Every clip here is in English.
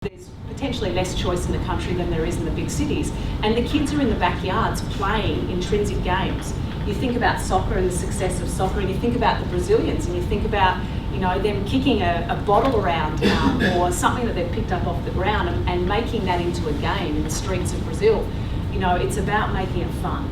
there's potentially less choice in the country than there is in the big cities, and the kids are in the backyards playing intrinsic games. You think about soccer and the success of soccer, and you think about the Brazilians, and you think about, you know, them kicking a bottle around or something that they've picked up off the ground and making that into a game in the streets of Brazil. You know, it's about making it fun.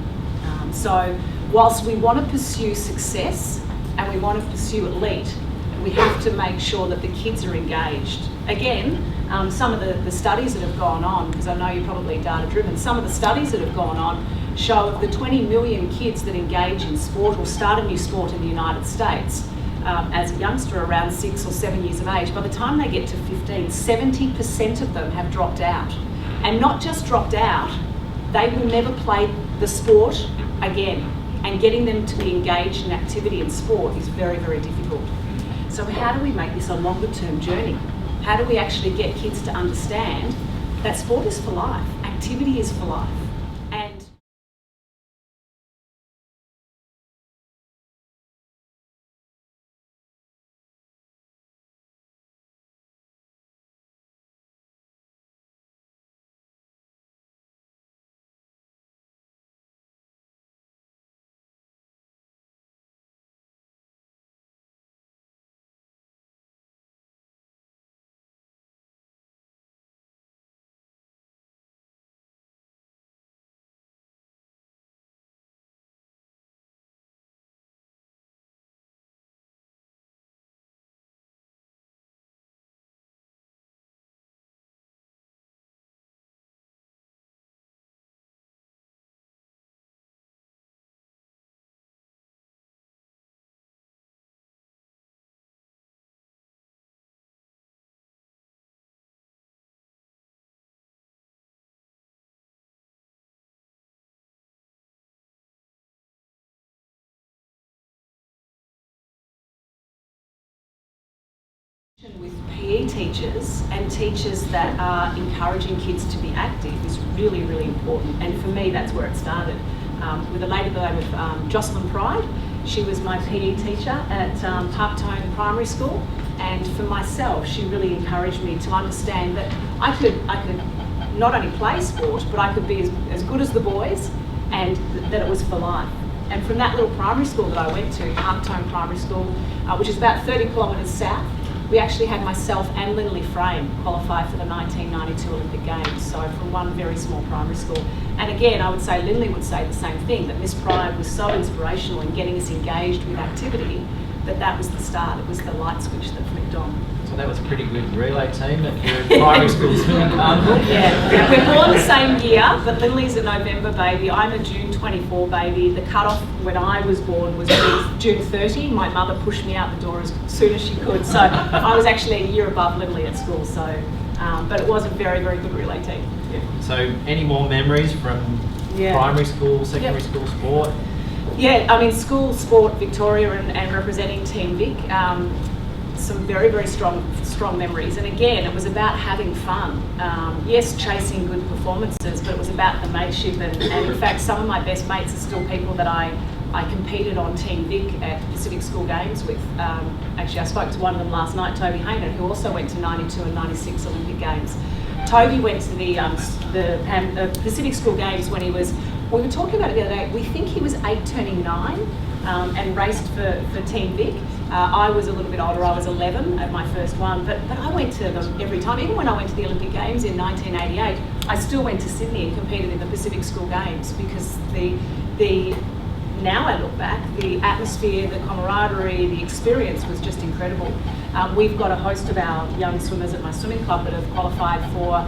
So whilst we want to pursue success and we want to pursue elite, we have to make sure that the kids are engaged. Again, some of the studies that have gone on, because I know you're probably data driven, some of the studies that have gone on show of the 20 million kids that engage in sport or start a new sport in the United States as a youngster around 6 or 7 years of age, by the time they get to 15, 70% of them have dropped out. And not just dropped out, they will never play the sport again. And getting them to be engaged in activity and sport is very, very difficult. So how do we make this a longer term journey? How do we actually get kids to understand that sport is for life, activity is for life? And with PE teachers and teachers that are encouraging kids to be active is really, really important. And for me, that's where it started. With a lady by the name of Jocelyn Pride. She was my PE teacher at Parktone Primary School. And for myself, she really encouraged me to understand that I could not only play sport, but I could be as good as the boys, and that it was for life. And from that little primary school that I went to, Parktone Primary School, which is about 30 kilometres south, we actually had myself and Lindley Frame qualify for the 1992 Olympic Games, so from one very small primary school. And again, I would say Lindley would say the same thing, that Miss Pride was so inspirational in getting us engaged with activity that was the start. It was the light switch that flicked on. So that was a pretty good relay team at your primary school swimming carnival. Yeah, we're born the same year, but Lindley's a November baby. I'm a June 24 baby. The cut-off when I was born was June 30. My mother pushed me out the door as soon as she could, so I was actually a year above Lindley at school. So, but it was a very, very good relay team. Yeah. So, any more memories from primary school, secondary school sport? Yeah, I mean, school sport Victoria and representing Team Vic. Some very, very strong memories. And again, it was about having fun. Yes, chasing good performances, but it was about the mateship. And in fact, some of my best mates are still people that I competed on Team Vic at Pacific School Games with. Actually, I spoke to one of them last night, Toby Haynen, who also went to 92 and 96 Olympic Games. Toby went to the Pacific School Games when he was, we were talking about it the other day, we think he was 8 turning 9 and raced for Team Vic. I was a little bit older, I was 11 at my first one, but I went to them every time. Even when I went to the Olympic Games in 1988, I still went to Sydney and competed in the Pacific School Games because now I look back, the atmosphere, the camaraderie, the experience was just incredible. We've got a host of our young swimmers at my swimming club that have qualified for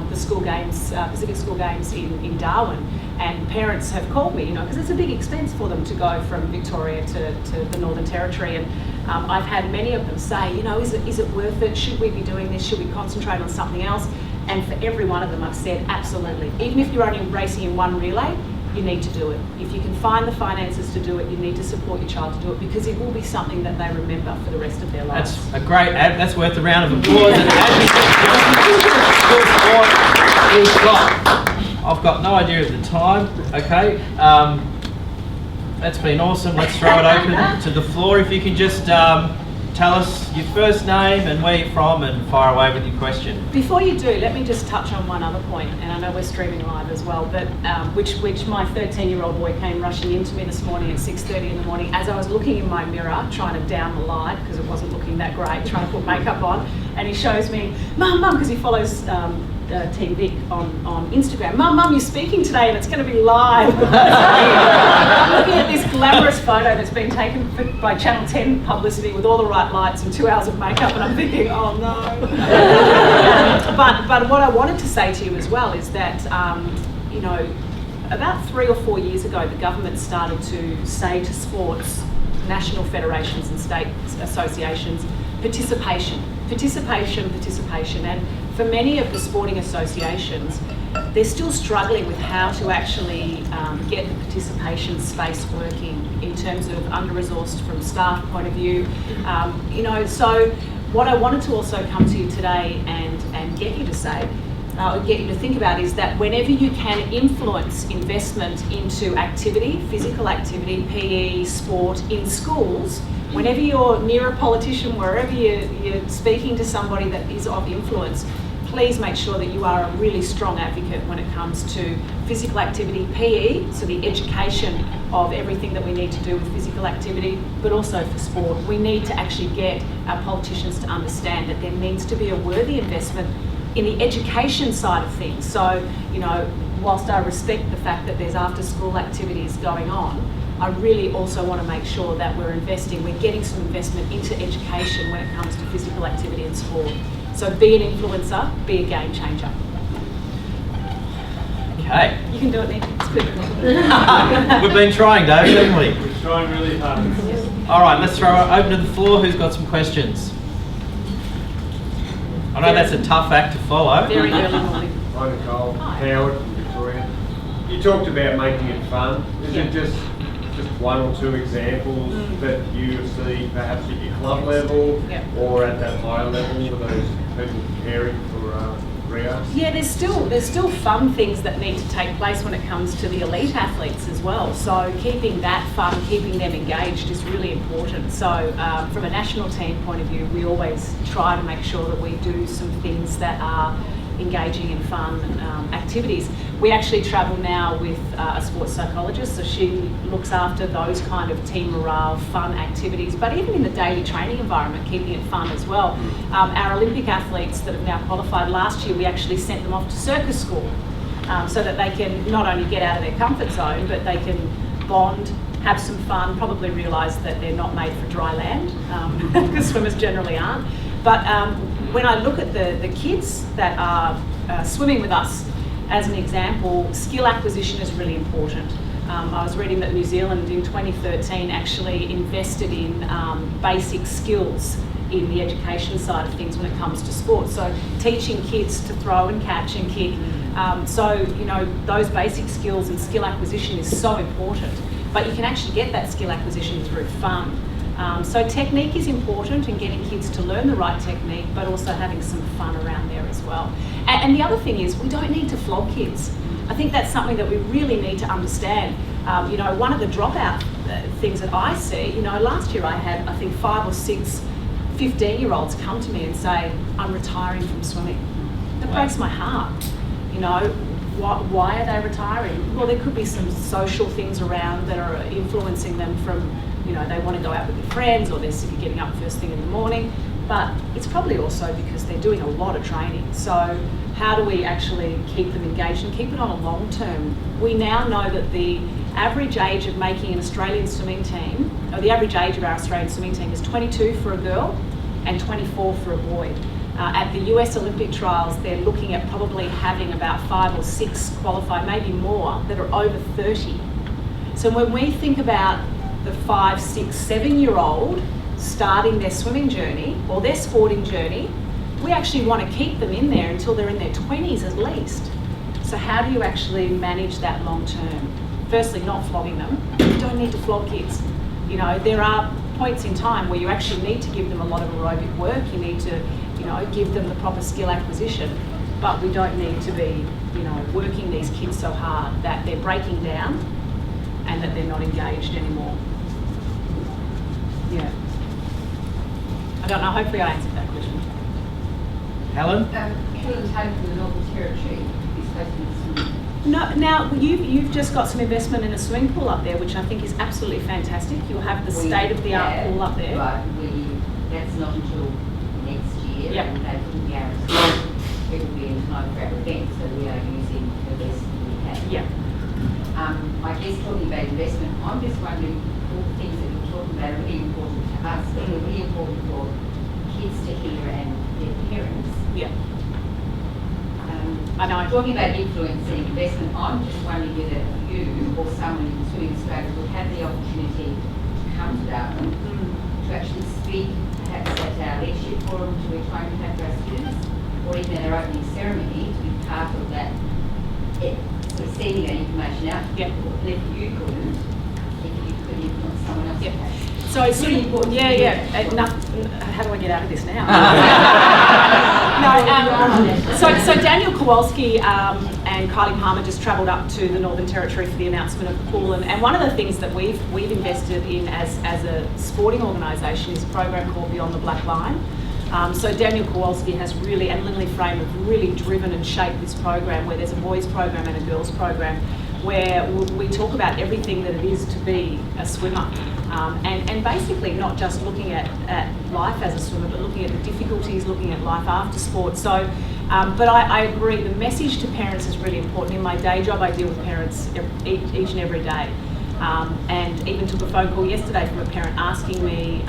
the school games, Pacific School Games in Darwin, and parents have called me, because it's a big expense for them to go from Victoria to the Northern Territory, and I've had many of them say, is it worth it? Should we be doing this? Should we concentrate on something else? And for every one of them, I've said absolutely. Even if you're only racing in one relay, you need to do it. If you can find the finances to do it, you need to support your child to do it, because it will be something that they remember for the rest of their lives. That's a great ad. That's worth a round of applause. I've got no idea of the time. Okay, that's been awesome. Let's throw it open to the floor. If you can just tell us your first name and where you're from and fire away with your question. Before you do, let me just touch on one other point, and I know we're streaming live as well, but which my 13-year-old boy came rushing into me this morning at 6:30 in the morning as I was looking in my mirror, trying to down the light because it wasn't looking that great, trying to put makeup on, and he shows me, Mum, because he follows Team Vic on Instagram. Mum, you're speaking today and it's going to be live. I'm looking at this glamorous photo that's been taken by Channel 10 publicity with all the right lights and 2 hours of makeup, and I'm thinking, oh no. But what I wanted to say to you as well is that, you know, about 3 or 4 years ago, the government started to say to sports, national federations and state associations, participation. And for many of the sporting associations, they're still struggling with how to actually get the participation space working in terms of under-resourced from staff point of view. You know, so what I wanted to also come to you today and get you to say, get you to think about is that whenever you can influence investment into activity, physical activity, PE, sport in schools, whenever you're near a politician, wherever you're speaking to somebody that is of influence, please make sure that you are a really strong advocate when it comes to physical activity, PE, so the education of everything that we need to do with physical activity, but also for sport. We need to actually get our politicians to understand that there needs to be a worthy investment in the education side of things. So, you know, whilst I respect the fact that there's after-school activities going on, I really also want to make sure that we're getting some investment into education when it comes to physical activity and sport. So be an influencer, be a game changer. Okay. You can do it, Nick. It's good. We've been trying, David, haven't we? We're trying really hard. Yes. All right, let's throw it open to the floor. Who's got some questions? I know that's a tough act to follow. Very early morning. Hi, Nicole. Hi. Howard from Victoria. You talked about making it fun. Is it just one or two examples that you see perhaps at your club level or at that higher level for those people preparing for Rio? Yeah, there's still fun things that need to take place when it comes to the elite athletes as well. So keeping that fun, keeping them engaged is really important. So from a national team point of view, we always try to make sure that we do some things that are engaging in fun activities. We actually travel now with a sports psychologist, so she looks after those kind of team morale, fun activities, but even in the daily training environment, keeping it fun as well. Our Olympic athletes that have now qualified last year, we actually sent them off to circus school so that they can not only get out of their comfort zone, but they can bond, have some fun, probably realise that they're not made for dry land, because swimmers generally aren't. But when I look at the kids that are swimming with us, as an example, skill acquisition is really important. I was reading that New Zealand in 2013 actually invested in basic skills in the education side of things when it comes to sport. So teaching kids to throw and catch and kick. So, you know, those basic skills and skill acquisition is so important. But you can actually get that skill acquisition through fun. So technique is important in getting kids to learn the right technique, but also having some fun around there as well. And the other thing is, we don't need to flog kids. I think that's something that we really need to understand. You know, one of the dropout things that I see, you know, last year I had, I think, 5 or 6 15-year-olds come to me and say, I'm retiring from swimming. That breaks my heart. You know, why are they retiring? Well, there could be some social things around that are influencing them from, you know, they want to go out with their friends or they're sick of getting up first thing in the morning. But it's probably also because they're doing a lot of training. So how do we actually keep them engaged and keep it on a long term? We now know that the average age of making an Australian swimming team, or the average age of our Australian swimming team is 22 for a girl and 24 for a boy. At the US Olympic trials, they're looking at probably having about 5 or 6 qualified, maybe more, that are over 30. So when we think about the 5, 6, 7-year-old starting their swimming journey or their sporting journey, we actually want to keep them in there until they're in their 20s at least. So how do you actually manage that long term? Firstly, not flogging them. You don't need to flog kids. You know, there are points in time where you actually need to give them a lot of aerobic work. You need to, you know, give them the proper skill acquisition. But we don't need to be, you know, working these kids so hard that they're breaking down and that they're not engaged anymore. Yeah. I don't know, hopefully I answered that question. Helen? Helen Taylor from the Northern Territory is hosting the swimming. No, now, you've just got some investment in a swimming pool up there, which I think is absolutely fantastic. You'll have the state-of-the-art pool up there. But that's not until next year. Yep. And they couldn't guarantee it will be in time for our event, so we are using the best we have. Yeah. I guess talking about investment, I'm just wondering, all the things that you're talking about are really important to us, but they're really important for kids to hear and their parents. Yeah. I know. Talking about influencing investment, I'm just wondering whether you or someone in Swimming Australia will have the opportunity to come to Darwin to actually speak, perhaps at our leadership forum to we're trying to have for our students, or even at our opening ceremony to be part of that, sort of sending that information out to people. And if you couldn't, if you could influence someone else. Yeah. So it's really important. How do I get out of this now? So Daniel Kowalski and Kylie Palmer just travelled up to the Northern Territory for the announcement of the pool, and one of the things that we've invested in as a sporting organisation is a program called Beyond the Black Line. So Daniel Kowalski has really, and Lindley Frame have really driven and shaped this program, where there's a boys program and a girls program, where we talk about everything that it is to be a swimmer. And basically not just looking at life as a swimmer, but looking at the difficulties, looking at life after sport. So, but I agree, the message to parents is really important. In my day job, I deal with parents each and every day. And even took a phone call yesterday from a parent asking me,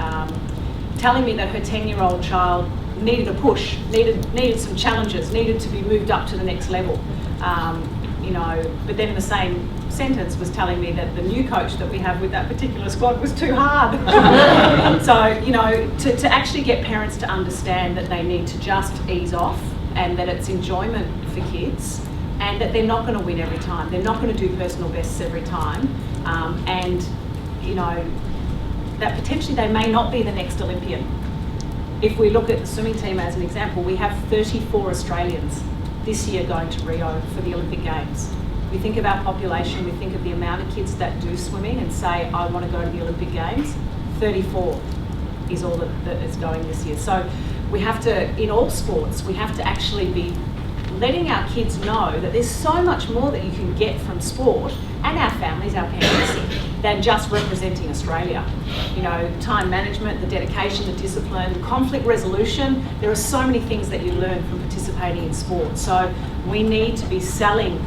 telling me that her 10-year-old child needed a push, needed some challenges, needed to be moved up to the next level. But then in the same sentence was telling me that the new coach that we have with that particular squad was too hard. So, to actually get parents to understand that they need to just ease off and that it's enjoyment for kids and that they're not going to win every time. They're not going to do personal bests every time. That potentially they may not be the next Olympian. If we look at the swimming team as an example, we have 34 Australians this year going to Rio for the Olympic Games. We think of our population, we think of the amount of kids that do swimming and say, I want to go to the Olympic Games. 34 is all that is going this year. So we have to, in all sports, we have to actually be letting our kids know that there's so much more that you can get from sport and our families, our parents, than just representing Australia. Time management, the dedication, the discipline, conflict resolution. There are so many things that you learn from participating in sport. So we need to be selling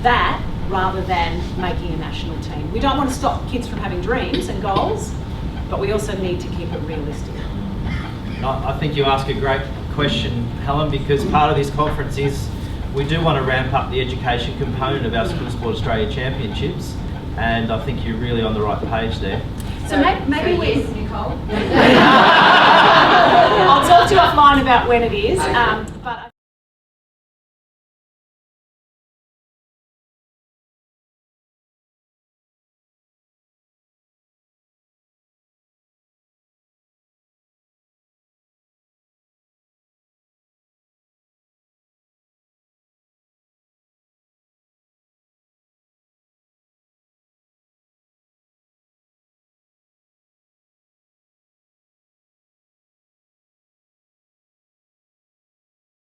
that rather than making a national team. We don't want to stop kids from having dreams and goals, but we also need to keep it realistic. I think you ask a great question, Helen, because part of this conference is we do want to ramp up the education component of our School Sport Australia Championships, and I think you're really on the right page there. So maybe we... Yes, Nicole. I'll talk to you offline about when it is, but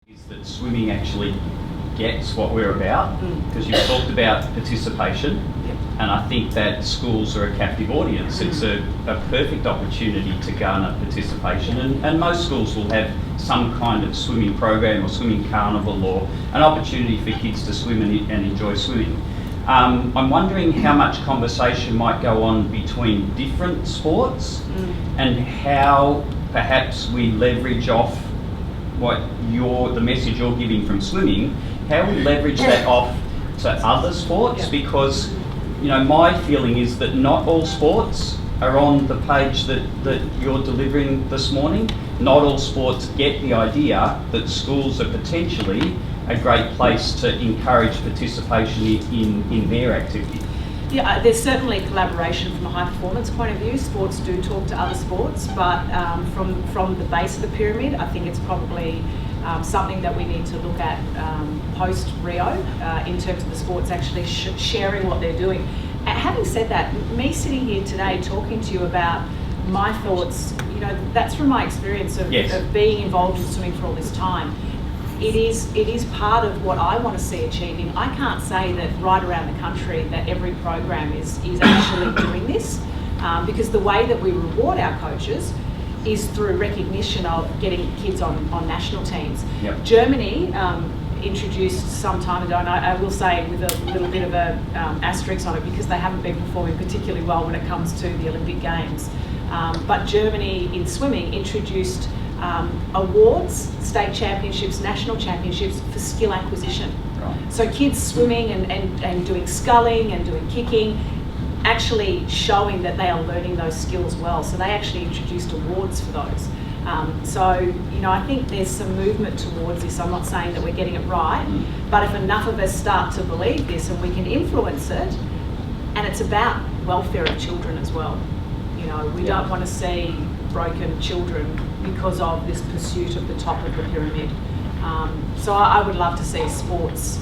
is that swimming actually gets what we're about, because you've talked about participation, and I think that schools are a captive audience. It's a perfect opportunity to garner participation, and most schools will have some kind of swimming program or swimming carnival or an opportunity for kids to swim and enjoy swimming. I'm wondering how much conversation might go on between different sports and how perhaps we leverage off the message you're giving from swimming, how we leverage that off to other sports, because my feeling is that not all sports are on the page that you're delivering this morning. Not all sports get the idea that schools are potentially a great place to encourage participation in their activity. Yeah, there's certainly collaboration from a high performance point of view. Sports do talk to other sports, but from the base of the pyramid, I think it's probably something that we need to look at post Rio in terms of the sports actually sharing what they're doing. Having said that, me sitting here today talking to you about my thoughts, you know, that's from my experience of being involved in swimming for all this time. It is part of what I want to see achieving. I can't say that right around the country that every program is actually doing this, because the way that we reward our coaches is through recognition of getting kids on national teams. Yep. Germany introduced some time ago, and I will say with a little bit of a asterisk on it because they haven't been performing particularly well when it comes to the Olympic Games. But Germany in swimming introduced awards, state championships, national championships for skill acquisition. Right. So kids swimming and doing sculling and doing kicking, actually showing that they are learning those skills well. So they actually introduced awards for those. So, you know, I think there's some movement towards this. I'm not saying that we're getting it right, but if enough of us start to believe this and we can influence it, and it's about welfare of children as well. You know, we don't want to see broken children because of this pursuit of the top of the pyramid. So I would love to see sports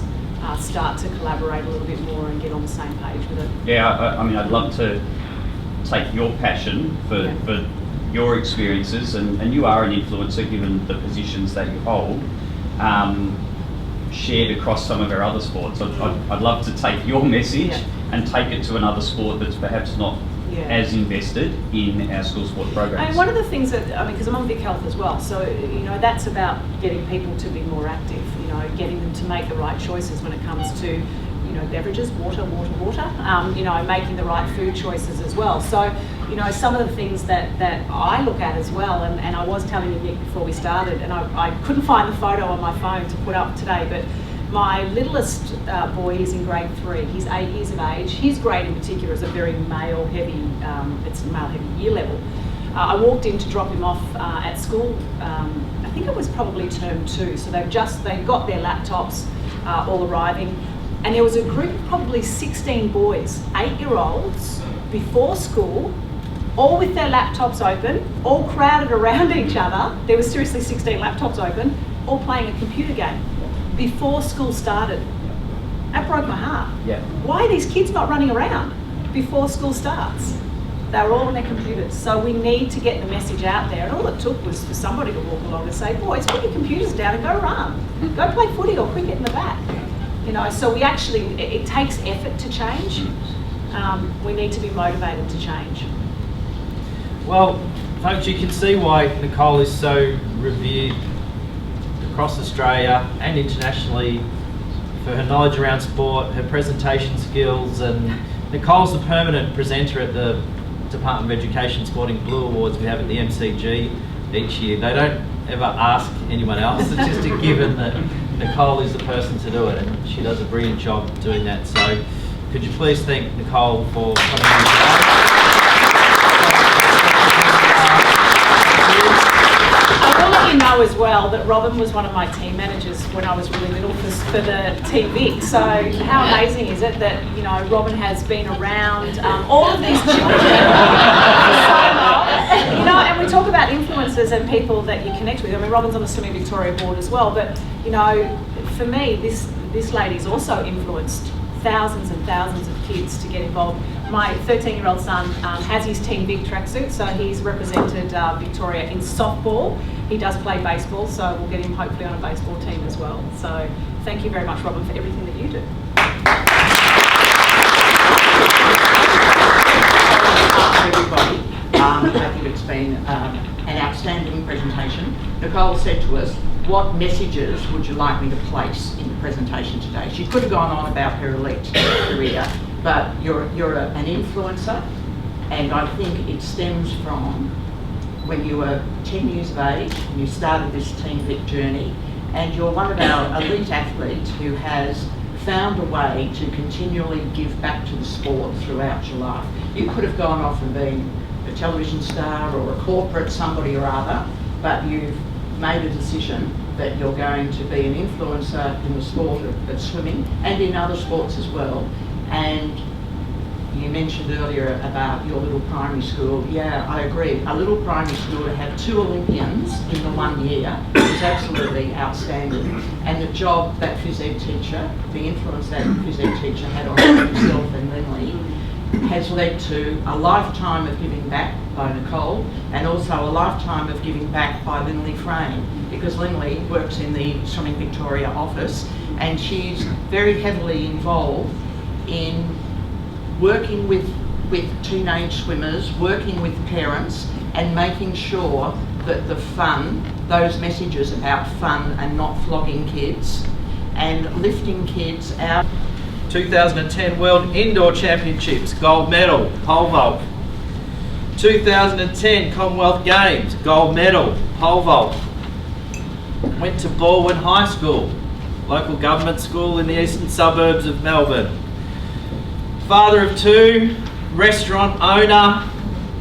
start to collaborate a little bit more and get on the same page with it. Yeah, I mean, I'd love to take your passion for your experiences, and you are an influencer given the positions that you hold, shared across some of our other sports. I'd love to take your message and take it to another sport that's perhaps not as invested in our school sport programs. And one of the things that, I mean, because I'm on Vic Health as well, so, you know, that's about getting people to be more active, you know, getting them to make the right choices when it comes to, you know, beverages, water, you know, making the right food choices as well. So, you know, some of the things that I look at as well, and I was telling you, Nick, before we started, and I couldn't find the photo on my phone to put up today, but my littlest boy is in grade 3. He's 8 years of age. His grade in particular is a very male-heavy, it's a male-heavy year level. I walked in to drop him off at school, I think it was probably term 2, so they've got their laptops all arriving, and there was a group of probably 16 boys, 8-year-olds, before school, all with their laptops open, all crowded around each other. There was seriously 16 laptops open, all playing a computer game before school started. That broke my heart. Yeah. Why are these kids not running around before school starts? They were all on their computers. So we need to get the message out there, and all it took was for somebody to walk along and say, boys, put your computers down and go run. Go play footy or cricket in the back. You know, so we actually, it takes effort to change. We need to be motivated to change. Well, folks, you can see why Nicole is so revered across Australia and internationally for her knowledge around sport, her presentation skills, and Nicole's the permanent presenter at the Department of Education Sporting Blue Awards we have at the MCG each year. They don't ever ask anyone else, it's just a given that Nicole is the person to do it, and she does a brilliant job doing that. So could you please thank Nicole for coming on today? I will let you know as well that Robin was one of my team managers when I was really little for the TV. So how amazing is it that, you know, Robin has been around all of these children for so long. You know, and we talk about influencers and people that you connect with. I mean, Robin's on the Swimming Victoria board as well, but, you know, for me, this lady's also influenced thousands and thousands of kids to get involved. My 13-year-old son has his Team Vic tracksuit, so he's represented Victoria in softball. He does play baseball, so we'll get him hopefully on a baseball team as well. So thank you very much, Robin, for everything that you do. Everybody, I think it's been an outstanding presentation. Nicole said to us, what messages would you like me to place in the presentation today? She could have gone on about her elite career, but you're an influencer, and I think it stems from when you were 10 years of age and you started this Team Vic journey, and you're one of our elite athletes who has found a way to continually give back to the sport throughout your life. You could have gone off and been a television star or a corporate somebody or other, but you've made a decision that you're going to be an influencer in the sport of swimming and in other sports as well. And you mentioned earlier about your little primary school. Yeah, I agree. A little primary school to have 2 Olympians in the 1 year is absolutely outstanding. And the job that phys ed teacher, the influence that phys ed teacher had on yourself and Lindley, has led to a lifetime of giving back by Nicole, and also a lifetime of giving back by Linley Frame, because Linley works in the Swimming Victoria office, and she's very heavily involved in working with teenage swimmers, working with parents, and making sure that the fun, those messages about fun and not flogging kids, and lifting kids out. 2010 World Indoor Championships, gold medal, pole vault. 2010 Commonwealth Games, gold medal, pole vault. Went to Balwyn High School, local government school in the eastern suburbs of Melbourne. Father of two, restaurant owner,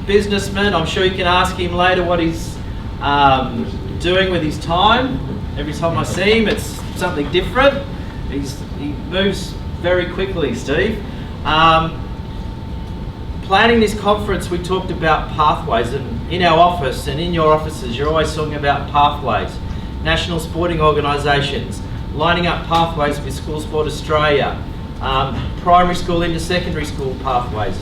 businessman. I'm sure you can ask him later what he's doing with his time. Every time I see him, it's something different. He moves very quickly, Steve. Planning this conference, we talked about pathways, and in our office and in your offices, you're always talking about pathways. National sporting organisations, lining up pathways with School Sport Australia, primary school into secondary school pathways.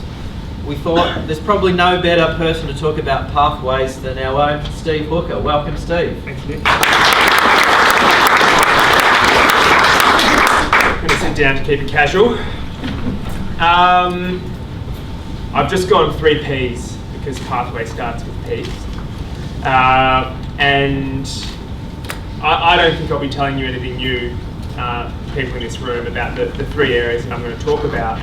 We thought there's probably no better person to talk about pathways than our own Steve Hooker. Welcome, Steve. Thanks, Nick. I'm going to sit down to keep it casual. I've just gone 3 Ps because pathway starts with Ps. And I don't think I'll be telling you anything new, people in this room, about the 3 areas that I'm going to talk about.